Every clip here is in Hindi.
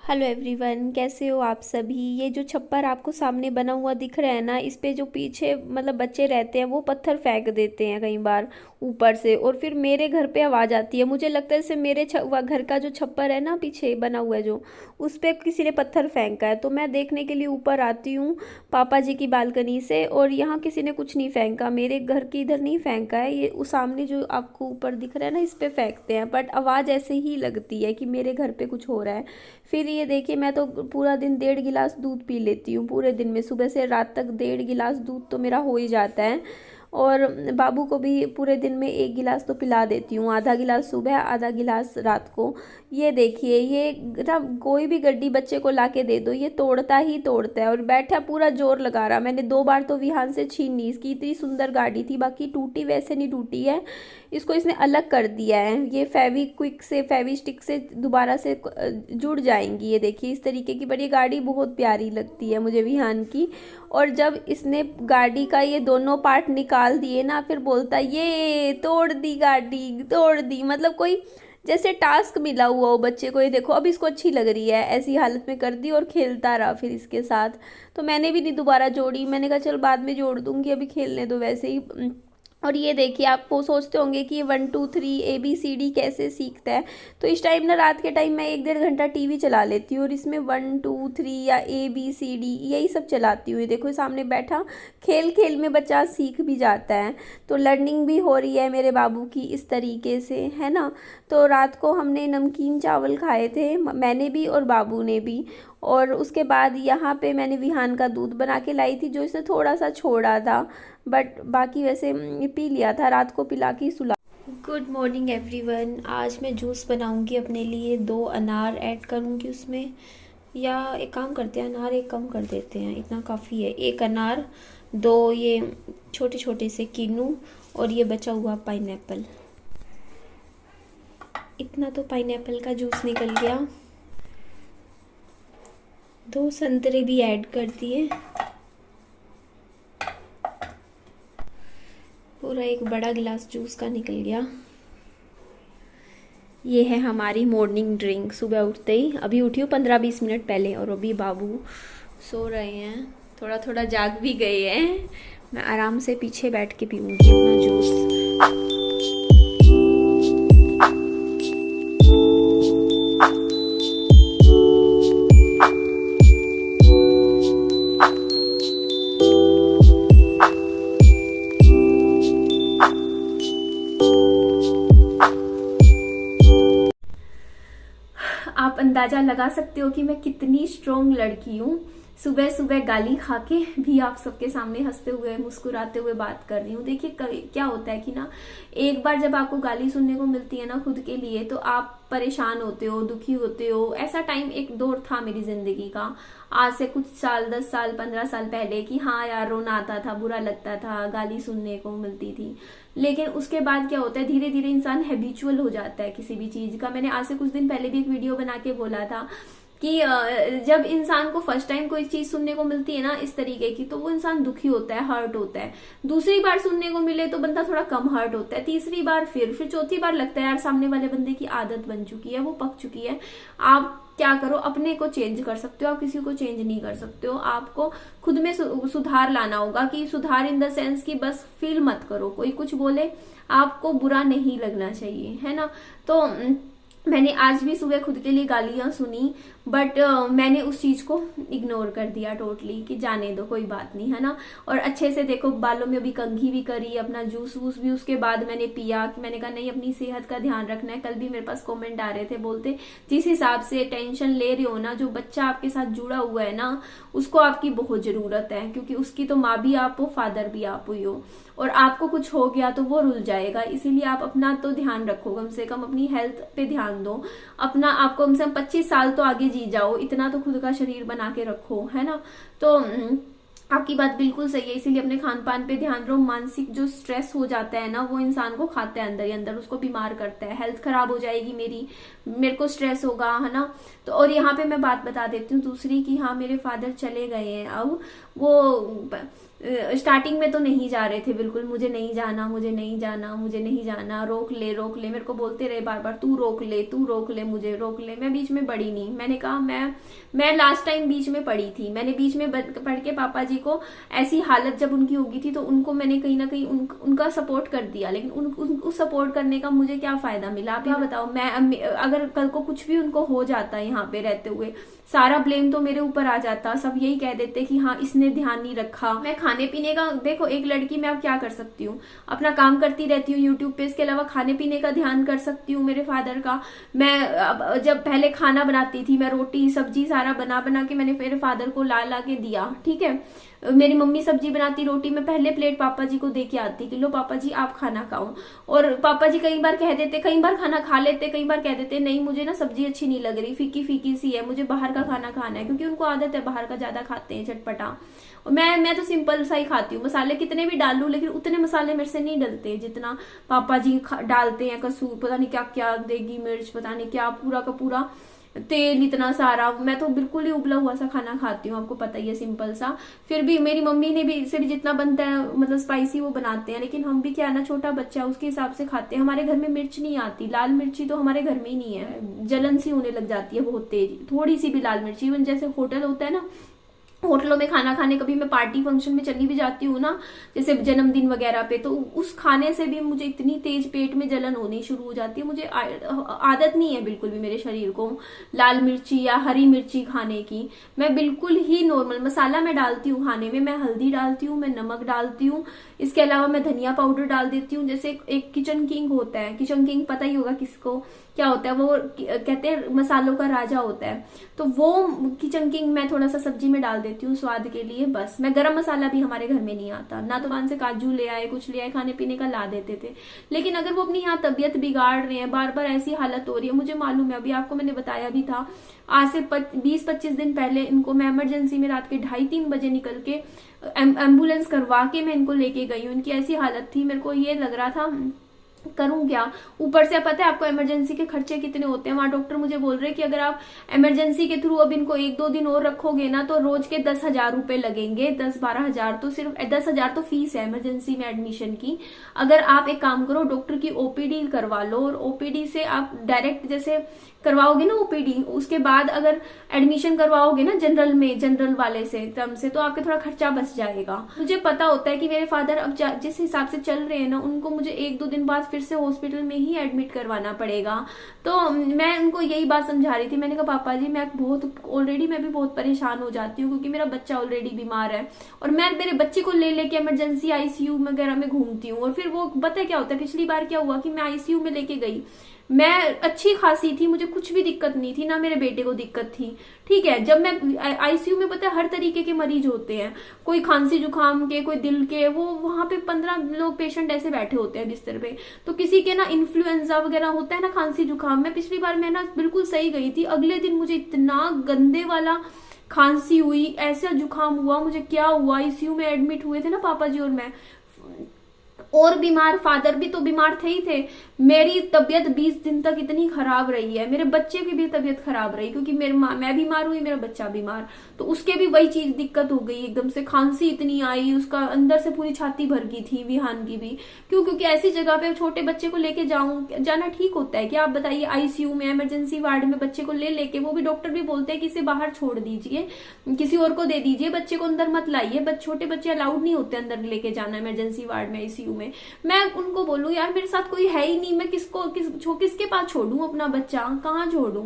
हेलो एवरीवन, कैसे हो आप सभी। ये जो छप्पर आपको सामने बना हुआ दिख रहा है ना, इस पे जो पीछे मतलब बच्चे रहते हैं वो पत्थर फेंक देते हैं कई बार ऊपर से, और फिर मेरे घर पे आवाज़ आती है। मुझे लगता है जैसे मेरे घर का जो छप्पर है ना पीछे बना हुआ है जो, उस पे किसी ने पत्थर फेंका है। तो मैं देखने के लिए ऊपर आती हूँ पापा जी की बालकनी से, और यहाँ किसी ने कुछ नहीं फेंका, मेरे घर की इधर नहीं फेंका है। ये उस सामने जो आपको ऊपर दिख रहा है ना, इस पे फेंकते हैं, बट आवाज़ ऐसे ही लगती है कि मेरे घर पे कुछ हो रहा है। फिर ये देखिए, मैं तो पूरा दिन 1.5 गिलास दूध पी लेती हूँ पूरे दिन में, सुबह से रात तक 1.5 गिलास दूध तो मेरा हो ही जाता है। और बाबू को भी पूरे दिन में 1 गिलास तो पिला देती हूँ, आधा गिलास सुबह आधा गिलास रात को। ये देखिए, ये ना कोई भी गड्डी बच्चे को लाके दे दो ये तोड़ता ही तोड़ता है, और बैठा पूरा जोर लगा रहा। मैंने 2 बार तो विहान से छीन ली, इसकी इतनी सुंदर गाड़ी थी, बाकी टूटी वैसे नहीं टूटी है। इसको इसने अलग कर दिया है, ये फेविक्विक से फेविस्टिक से दोबारा से जुड़ जाएंगी। ये देखिए इस तरीके की, बड़ी गाड़ी बहुत प्यारी लगती है मुझे विहान की। और जब इसने गाड़ी का ये दोनों पार्ट निकाल दिए ना, फिर बोलता ये तोड़ दी गाड़ी तोड़ दी, मतलब कोई जैसे टास्क मिला हुआ हो बच्चे को। ये देखो अब इसको अच्छी लग रही है, ऐसी हालत में कर दी और खेलता रहा फिर इसके साथ। तो मैंने भी नहीं दोबारा जोड़ी, मैंने कहा चल बाद में जोड़ दूंगी, अभी खेलने दो वैसे ही। और ये देखिए, आप वो सोचते होंगे कि ये 1 2 3 ABCD कैसे सीखता है। तो इस टाइम ना, रात के टाइम मैं 1 1.5 घंटा टीवी चला लेती हूँ, और इसमें 1 2 3 या ABCD यही सब चलाती हूँ। देखो सामने बैठा, खेल खेल में बच्चा सीख भी जाता है, तो लर्निंग भी हो रही है मेरे बाबू की इस तरीके से, है ना। तो रात को हमने नमकीन चावल खाए थे, मैंने भी और बाबू ने भी। और उसके बाद यहाँ पे मैंने विहान का दूध बना के लाई थी, जो इसने थोड़ा सा छोड़ा था, बट बाकी वैसे पी लिया था, रात को पिला के सुला। गुड मॉर्निंग एवरीवन, आज मैं जूस बनाऊंगी अपने लिए। 2 अनार ऐड करूंगी उसमें, या एक काम करते हैं, अनार एक कम कर देते हैं, इतना काफ़ी है। 1 अनार, 2 ये छोटे छोटे से किन्नू, और ये बचा हुआ पाइनएप्पल। इतना तो पाइनएप्पल का जूस निकल गया। 2 संतरे भी ऐड कर दिए, पूरा 1 बड़ा गिलास जूस का निकल गया। ये है हमारी मॉर्निंग ड्रिंक सुबह उठते ही। अभी उठी हूँ 15 20 मिनट पहले, और अभी बाबू सो रहे हैं, थोड़ा थोड़ा जाग भी गए हैं। मैं आराम से पीछे बैठ के पीऊँगी अपना जूस। आप अंदाजा लगा सकते हो कि मैं कितनी स्ट्रोंग लड़की हूँ। सुबह सुबह गाली खा के भी आप सबके सामने हंसते हुए मुस्कुराते हुए बात कर रही हूँ। देखिए क्या होता है कि ना, एक बार जब आपको गाली सुनने को मिलती है ना खुद के लिए, तो आप परेशान होते हो, दुखी होते हो। ऐसा टाइम एक दौर था मेरी जिंदगी का, आज से कुछ साल 10 साल 15 साल पहले, कि हाँ यार रोना आता था, बुरा लगता था, गाली सुनने को मिलती थी। लेकिन उसके बाद क्या होता है, धीरे धीरे इंसान हैबिचुअल हो जाता है किसी भी चीज का। मैंने आज से कुछ दिन पहले भी एक वीडियो बना के बोला था कि जब इंसान को फर्स्ट टाइम कोई चीज सुनने को मिलती है ना इस तरीके की, तो वो इंसान दुखी होता है, हर्ट होता है। दूसरी बार सुनने को मिले तो बंदा थोड़ा कम हर्ट होता है, तीसरी बार फिर चौथी बार लगता है यार सामने वाले बंदे की आदत बन चुकी है, वो पक चुकी है। आप क्या करो, अपने को चेंज कर सकते हो, आप किसी को चेंज नहीं कर सकते हो। आपको खुद में सुधार लाना होगा, कि सुधार इन द सेंस कि बस फील मत करो, कोई कुछ बोले आपको बुरा नहीं लगना चाहिए, है ना। तो मैंने आज भी सुबह खुद के लिए गालियां सुनी, बट मैंने उस चीज को इग्नोर कर दिया टोटली, कि जाने दो कोई बात नहीं, है ना। और अच्छे से देखो, बालों में अभी कंघी भी करी, अपना जूस वूस भी उसके बाद मैंने पिया, कि मैंने कहा नहीं अपनी सेहत का ध्यान रखना है। कल भी मेरे पास कमेंट आ रहे थे, बोलते जिस हिसाब से टेंशन ले रहे हो ना, जो बच्चा आपके साथ जुड़ा हुआ है ना, उसको आपकी बहुत जरूरत है, क्योंकि उसकी तो माँ भी आप हो, फादर भी आप ही हो, और आपको कुछ हो गया तो वो रुल जाएगा। इसीलिए आप अपना तो ध्यान रखो, कम से कम अपनी हेल्थ पे ध्यान दो अपना। आपको कम से कम 25 साल तो आगे जी जाओ, इतना तो खुद का शरीर बना के रखो, है ना। तो आपकी बात बिल्कुल सही है, इसीलिए अपने खान पान पे ध्यान दो। मानसिक जो स्ट्रेस हो जाता है ना, वो इंसान को खाता है अंदर ही अंदर, उसको बीमार करता है, हेल्थ खराब हो जाएगी मेरे को स्ट्रेस होगा, है ना। तो और यहाँ पे मैं बात बता देती हूँ दूसरी, कि हाँ मेरे फादर चले गए हैं अब, वो स्टार्टिंग में तो नहीं जा रहे थे बिल्कुल, मुझे नहीं जाना, मुझे नहीं जाना, मुझे नहीं जाना, रोक ले रोक ले, मेरे को बोलते रहे बार बार तू रोक ले, तू रोक ले, मुझे रोक ले। मैं बीच में पड़ी नहीं, मैंने कहा मैं लास्ट टाइम बीच में पड़ी थी, मैंने बीच में पढ़ के पापा जी को ऐसी हालत जब उनकी होगी थी तो उनको मैंने कहीं ना कहीं उनका सपोर्ट कर दिया, लेकिन उस सपोर्ट करने का मुझे क्या फायदा मिला? आप यहाँ बताओ। मैं अगर कल को कुछ भी उनको हो जाता यहाँ पे रहते हुए, सारा ब्लेम तो मेरे ऊपर आ जाता, सब यही कह देते कि हाँ इसने ध्यान नहीं रखा। मैं खाने पीने का, देखो एक लड़की मैं अब क्या कर सकती हूँ, अपना काम करती रहती हूँ यूट्यूब पे, इसके अलावा खाने पीने का ध्यान कर सकती हूँ मेरे फादर का। मैं अब जब पहले खाना बनाती थी, मैं रोटी सब्जी सारा बना बना के मैंने मेरे फादर को ला ला के दिया, ठीक है। मेरी मम्मी सब्जी बनाती रोटी, मैं पहले प्लेट पापा जी को दे के आती कि लो पापा जी आप खाना खाओ। और पापा जी कई बार कह देते, कई बार खाना खा लेते, कई बार कह देते नहीं मुझे ना सब्जी अच्छी नहीं लग रही, फीकी फीकी सी है, मुझे बाहर का खाना खाना है, क्योंकि उनको आदत है बाहर का ज्यादा खाते हैं चटपटा। और मैं तो सिंपल सा ही खाती हूँ, मसाले कितने भी डालूं लेकिन उतने मसाले मेरे से नहीं डलते जितना पापा जी डालते हैं। कसूर पता नहीं क्या क्या, देगी मिर्च पता नहीं क्या, पूरा का पूरा तेल इतना सारा। मैं तो बिल्कुल ही उबला हुआ सा खाना खाती हूँ, आपको पता ही है, सिंपल सा। फिर भी मेरी मम्मी ने भी इससे भी जितना बनता है मतलब स्पाइसी वो बनाते हैं, लेकिन हम भी क्या ना, छोटा बच्चा उसके हिसाब से खाते हैं। हमारे घर में मिर्च नहीं आती, लाल मिर्ची तो हमारे घर में ही नहीं है, जलन सी होने लग जाती है बहुत तेज, थोड़ी सी भी लाल मिर्ची। इवन जैसे होटल होता है ना, होटलों में खाना खाने, कभी मैं पार्टी फंक्शन में चली भी जाती हूँ ना, जैसे जन्मदिन वगैरह पे, तो उस खाने से भी मुझे इतनी तेज पेट में जलन होनी शुरू हो जाती है। मुझे आदत नहीं है बिल्कुल भी मेरे शरीर को लाल मिर्ची या हरी मिर्ची खाने की। मैं बिल्कुल ही नॉर्मल मसाला मैं डालती हूँ खाने में, मैं हल्दी डालती हूँ, मैं नमक डालती हूँ, इसके अलावा मैं धनिया पाउडर डाल देती हूँ। जैसे एक किचन किंग होता है, किचन किंग पता ही होगा किसको क्या होता है, वो कहते हैं मसालों का राजा होता है, तो वो किचन किंग मैं थोड़ा सा सब्जी में डाल देती हूँ स्वाद के लिए, बस। मैं गरम मसाला भी हमारे घर में नहीं आता, ना तो वहां से काजू ले आए, कुछ ले आए, खाने पीने का ला देते थे। लेकिन अगर वो अपनी यहाँ तबीयत बिगाड़ रहे हैं, बार बार ऐसी हालत हो रही है, मुझे मालूम है, अभी आपको मैंने बताया भी था, आज से 20-25 दिन पहले इनको मैं इमरजेंसी में रात के 2:30-3 बजे निकल के एम्बुलेंस करवा के मैं इनको लेके गई हूँ। इनकी ऐसी हालत थी, मेरे को ये लग रहा था करूं क्या। ऊपर से पता है आपको इमरजेंसी के खर्चे कितने होते हैं, वहां डॉक्टर मुझे बोल रहे हैं कि अगर आप इमरजेंसी के थ्रू अब इनको 1-2 दिन और रखोगे ना तो रोज के 10,000 रुपए लगेंगे, 10-12 हजार। तो सिर्फ 10,000 तो फीस है इमरजेंसी में एडमिशन की। अगर आप एक काम करो, डॉक्टर की ओपीडी करवा लो, और ओपीडी से आप डायरेक्ट जैसे करवाओगे ना ओपीडी, उसके बाद अगर एडमिशन करवाओगे ना जनरल में, जनरल वाले से टर्म से, तो आपके थोड़ा खर्चा बच जाएगा। मुझे पता होता है कि मेरे फादर अब जिस हिसाब से चल रहे हैं ना, उनको मुझे 1-2 दिन बाद फिर से हॉस्पिटल में ही एडमिट करवाना पड़ेगा। तो मैं उनको यही बात समझा रही थी, मैंने कहा पापा जी मैं भी बहुत परेशान हो जाती हूँ, क्योंकि मेरा बच्चा ऑलरेडी बीमार है, और मैं मेरे बच्चे को ले लेके इमरजेंसी आईसीयू वगैरह में घूमती हूँ। और फिर वो पता है क्या होता है, पिछली बार क्या हुआ कि मैं आईसीयू में लेके गई, मैं अच्छी खासी थी, मुझे कुछ भी दिक्कत नहीं थी, ना मेरे बेटे को दिक्कत थी, ठीक है। जब मैं आईसीयू में, पता है हर तरीके के मरीज होते हैं, कोई खांसी जुकाम के, कोई दिल के, वो वहां पे 15 लोग पेशेंट ऐसे बैठे होते हैं बिस्तर पे। तो किसी के ना इन्फ्लुएंजा वगैरह होता है ना, खांसी जुकाम। मैं पिछली बार मैं ना बिल्कुल सही गई थी, अगले दिन मुझे इतना गंदे वाला खांसी हुई, ऐसा जुकाम हुआ, मुझे क्या हुआ, आईसीयू में एडमिट हुए थे ना पापा जी और मैं, और बीमार, फादर भी तो बीमार थे ही थे। मेरी तबीयत 20 दिन तक इतनी खराब रही है, मेरे बच्चे की भी तबीयत खराब रही, क्योंकि मैं बीमार हुई, मेरा बच्चा बीमार, तो उसके भी वही चीज दिक्कत हो गई, एकदम से खांसी इतनी आई, उसका अंदर से पूरी छाती भर गई थी, विहान की भी। क्योंकि ऐसी जगह पे छोटे बच्चे को लेके जाना ठीक होता है कि आप बताइए, आईसीयू में, इमरजेंसी वार्ड में बच्चे को ले लेके, वो भी डॉक्टर भी बोलते हैं कि इसे बाहर छोड़ दीजिए, किसी और को दे दीजिए, बच्चे को अंदर मत लाइए, छोटे बच्चे अलाउड नहीं होते अंदर लेके जाना इमरजेंसी वार्ड में, आईसीयू में। मैं उनको बोलूं यार मेरे साथ कोई है ही नहीं, मैं किसके पास छोड़ूं अपना बच्चा, कहाँ छोड़ूं।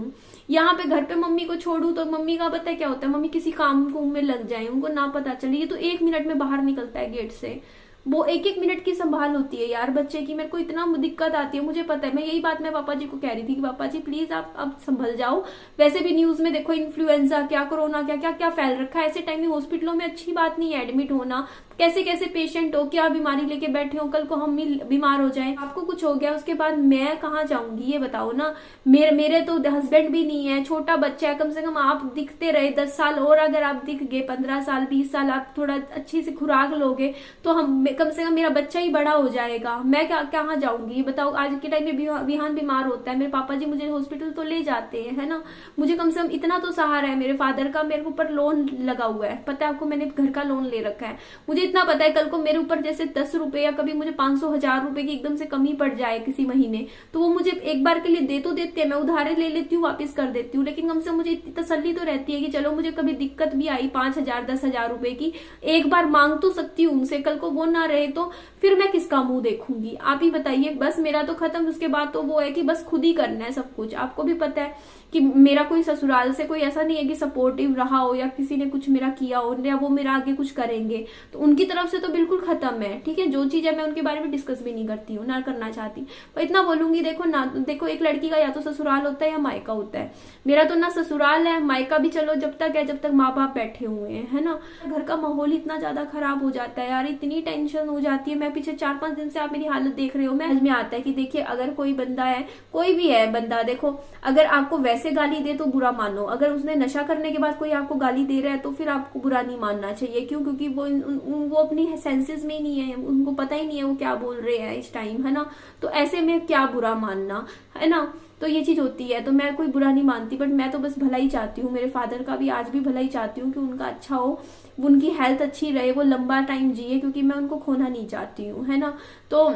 यहाँ पे घर पे मम्मी को छोड़ूं तो मम्मी का पता है क्या होता है, मम्मी किसी काम कुम में लग जाए, उनको ना पता चले, ये तो 1 मिनट में बाहर निकलता है गेट से, वो 1-1 मिनट की संभाल होती है यार बच्चे की। मेरे को इतना दिक्कत आती है, मुझे पता है। मैं यही बात मैं पापा जी को कह रही थी कि पापा जी प्लीज आप अब संभल जाओ। वैसे भी न्यूज में देखो इन्फ्लुएंजा क्या, कोरोना क्या क्या क्या फैल रखा है, ऐसे टाइम में हॉस्पिटलों में अच्छी बात नहीं है एडमिट होना। कैसे कैसे पेशेंट हो, क्या बीमारी लेके बैठे हो, कल को हम भी बीमार हो जाए, आपको कुछ हो गया उसके बाद मैं कहाँ जाऊंगी, ये बताओ ना। मेरे तो हस्बैंड भी नहीं है, छोटा बच्चा है, कम से कम आप दिखते रहे 10 साल और, अगर आप दिख गए 15 साल 20 साल, आप थोड़ा अच्छी से खुराक लोगे तो हम कम से कम मेरा बच्चा ही बड़ा हो जाएगा। मैं कहाँ जाऊंगी ये बताओ। आज के टाइम में विहान बीमार होता है, मेरे पापा जी मुझे हॉस्पिटल तो ले जाते हैं, है ना। मुझे कम से कम इतना तो सहारा है मेरे फादर का, मेरे ऊपर लोन लगा हुआ है, पता है आपको, मैंने घर का लोन ले रखा है, मुझे मुझे इतना पता है कल को मेरे ऊपर जैसे 10 रुपए या कभी मुझे 500-1000 रुपए की एकदम से कमी पड़ जाए किसी महीने, तो वो मुझे एक बार के लिए दे तो देते हैं, मैं उधारे ले लेती हूँ, वापस कर देती हूँ, लेकिन कम से मुझे इतनी तसल्ली तो रहती है कि चलो मुझे कभी दिक्कत भी आई 5,000-10,000 रुपए की, एक बार मांग तो सकती हूँ उनसे, कल को वो ना रहे तो फिर मैं किसका मुंह देखूंगी? आप ही बताइए। बस मेरा तो खत्म, उसके बाद तो वो है कि बस खुद ही करना है सब कुछ। आपको भी पता है कि मेरा कोई ससुराल से कोई ऐसा नहीं है कि सपोर्टिव रहा हो या किसी ने कुछ मेरा किया हो या वो मेरा आगे कुछ करेंगे, तो उनकी तरफ से तो बिल्कुल खत्म है। ठीक है, जो चीज है मैं उनके बारे में डिस्कस भी नहीं करती हूँ, ना करना चाहती। पर इतना बोलूंगी, देखो ना, देखो एक लड़की का या तो ससुराल होता है या मायका होता है। मेरा तो ना ससुराल है, मायका भी चलो जब तक है, जब तक माँ बाप बैठे हुए हैं, है ना। घर का माहौल इतना ज्यादा खराब हो जाता है यार, इतनी टेंशन हो जाती है। मैं पिछले 4-5 दिन से आप मेरी हालत देख रहे हो, मैं में आता है कि देखिए अगर कोई बंदा है, कोई भी है बंदा, देखो अगर आपको वैसे गाली दे तो बुरा मानो, अगर उसने नशा करने के बाद कोई आपको गाली दे रहा है तो फिर आपको बुरा नहीं मानना चाहिए। क्यों? क्योंकि वो अपनी सेंसेस में ही नहीं है, उनको पता ही नहीं है वो क्या बोल रहे हैं इस टाइम, है ना। तो ऐसे में क्या बुरा मानना, है ना। तो ये चीज होती है, तो मैं कोई बुरा नहीं मानती, बट मैं तो बस भला ही चाहती हूँ। मेरे फादर का भी आज भी भला ही चाहती हूँ कि उनका अच्छा हो, उनकी हेल्थ अच्छी रहे, वो लंबा टाइम जिए, क्योंकि मैं उनको खोना नहीं चाहती हूँ, है ना। तो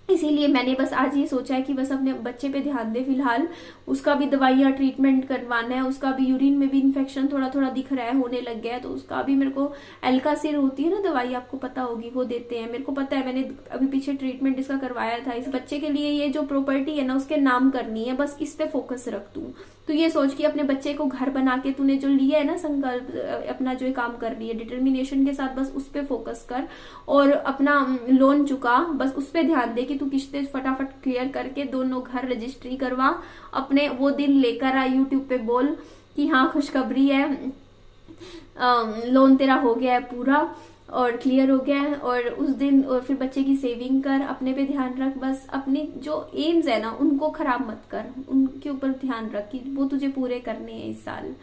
इसीलिए मैंने बस आज ये सोचा है कि बस अपने बच्चे पे ध्यान दे फिलहाल। उसका भी दवाइयाँ ट्रीटमेंट करवाना है, उसका भी यूरिन में भी इन्फेक्शन थोड़ा थोड़ा दिख रहा है, होने लग गया है, तो उसका भी मेरे को एल्कासिर होती है ना दवाई, आपको पता होगी, वो देते हैं। मेरे को पता है, मैंने अभी पीछे ट्रीटमेंट इसका करवाया था। इस बच्चे के लिए ये जो प्रॉपर्टी है ना उसके नाम करनी है, बस इस पे फोकस रख तू। तो ये सोच कि अपने बच्चे को घर बना के तूने जो लिया है ना संकल्प, अपना जो काम कर रही है डिटर्मिनेशन के साथ, बस उस पे फोकस कर और अपना लोन चुका, बस उस पे ध्यान दे कि तू किस्तें फटाफट क्लियर करके दोनों घर रजिस्ट्री करवा। अपने वो दिन लेकर आ, यूट्यूब पे बोल कि हाँ खुशखबरी है, लोन तेरा हो गया है पूरा और क्लियर हो गया है। और उस दिन और फिर बच्चे की सेविंग कर, अपने पे ध्यान रख, बस अपने जो एम्स है ना उनको खराब मत कर, उनके ऊपर ध्यान रख कि वो तुझे पूरे करने हैं इस साल।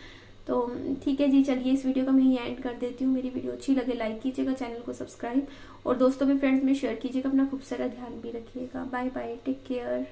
तो ठीक है जी, चलिए इस वीडियो का मैं यहीं एंड कर देती हूँ। मेरी वीडियो अच्छी लगे लाइक कीजिएगा, चैनल को सब्सक्राइब और दोस्तों में फ्रेंड्स में शेयर कीजिएगा। अपना खूब सारा ध्यान भी रखिएगा। Bye bye, take care.